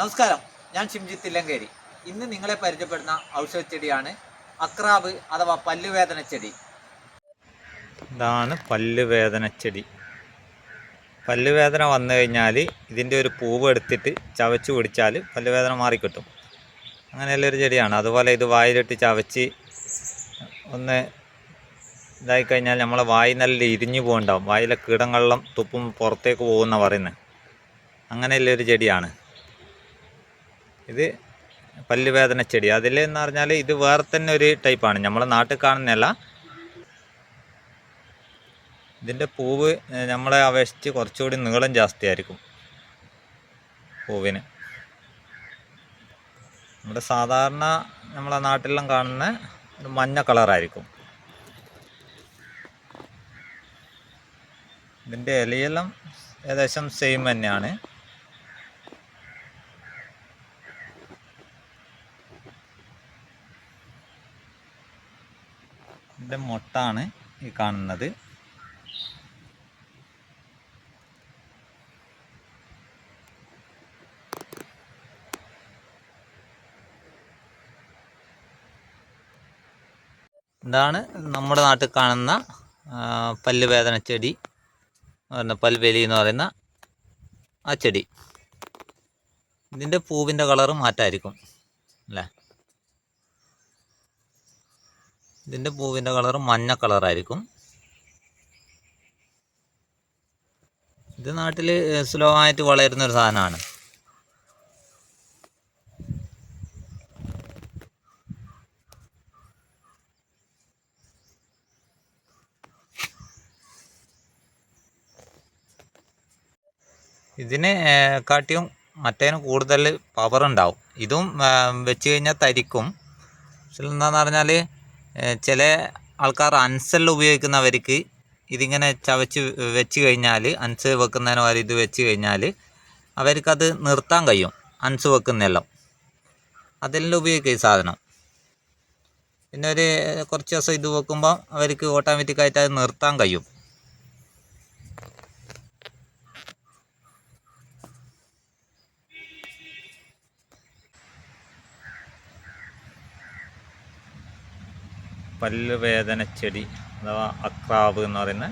നമസ്കാരം, ഞാൻ ഷിംജിത്ത് തില്ലങ്കേരി. ഇന്ന് നിങ്ങളെ പരിചയപ്പെടുന്ന ഔഷധ ചെടിയാണ് അക്രാബ് അഥവാ പല്ലുവേദന ചെടി. ഇതാണ് പല്ലുവേദന ചെടി. പല്ലുവേദന വന്നു കഴിഞ്ഞാൽ ഇതിൻ്റെ ഒരു പൂവ് എടുത്തിട്ട് ചവച്ച് പിടിച്ചാൽ പല്ലുവേദന മാറിക്കിട്ടും. അങ്ങനെയുള്ളൊരു ചെടിയാണ്. അതുപോലെ ഇത് വായിലിട്ട് ചവച്ച് ഒന്ന് ഇതായിക്കഴിഞ്ഞാൽ നമ്മളെ വായി നല്ല ഇരിഞ്ഞു പോകുന്നുണ്ടാവും. വായിലെ കീടങ്ങളെല്ലാം തുപ്പും പുറത്തേക്ക് പോകുന്ന പറയുന്നത്. അങ്ങനെയുള്ളൊരു ചെടിയാണ് ഇത് പല്ലുവേദന ചെടി. അതിലെന്ന് പറഞ്ഞാൽ ഇത് വേറെ തന്നെ ഒരു ടൈപ്പാണ്, നമ്മളെ നാട്ടിൽ കാണുന്നതല്ല. ഇതിൻ്റെ പൂവ് നമ്മളെ അപേക്ഷിച്ച് കുറച്ചുകൂടി നീളം ജാസ്തി ആയിരിക്കും പൂവിന്. നമ്മുടെ സാധാരണ നമ്മളെ നാട്ടിലെല്ലാം കാണുന്ന ഒരു മഞ്ഞ കളറായിരിക്കും. ഇതിൻ്റെ ഇലയെല്ലാം ഏകദേശം സെയിം തന്നെയാണ്. ഇതിൻ്റെ മൊട്ടാണ് ഈ കാണുന്നത്. ഇതാണ് നമ്മുടെ നാട്ടിൽ കാണുന്ന പല്ലുവേദന ചെടി, പൽവെലി എന്ന് പറയുന്ന ആ ചെടി. ഇതിൻ്റെ പൂവിൻ്റെ കളറ് മാറ്റമായിരിക്കും അല്ലേ. ഇതിൻ്റെ പൂവിൻ്റെ കളറ് മഞ്ഞ കളറായിരിക്കും. ഇത് നാട്ടിൽ സുലഭമായിട്ട് വളരുന്നൊരു സാധനമാണ്. ഇതിന് കാട്ടിയും മറ്റേതിന് കൂടുതൽ പവർ ഉണ്ടാവും. ഇതും വെച്ച് കഴിഞ്ഞാൽ തരിക്കും. പക്ഷെ എന്താണെന്ന് പറഞ്ഞാൽ ചില ആൾക്കാർ അൻസെല്ലാം ഉപയോഗിക്കുന്നവർക്ക് ഇതിങ്ങനെ ചവച്ച് വെച്ച് കഴിഞ്ഞാൽ, അൻസ് വെക്കുന്നതിന് വരെ ഇത് വെച്ച് കഴിഞ്ഞാൽ അവർക്കത് നിർത്താൻ കഴിയും. അൻസ് വെക്കുന്നതെല്ലാം അതെല്ലാം ഉപയോഗിക്കും ഈ സാധനം. പിന്നെ ഒരു കുറച്ച് ദിവസം ഇത് വെക്കുമ്പോൾ അവർക്ക് ഓട്ടോമാറ്റിക്കായിട്ട് അത് നിർത്താൻ കഴിയും. പല്ലുവേദന ചെടി അഥവാ അക്രാബ് എന്ന് പറയുന്ന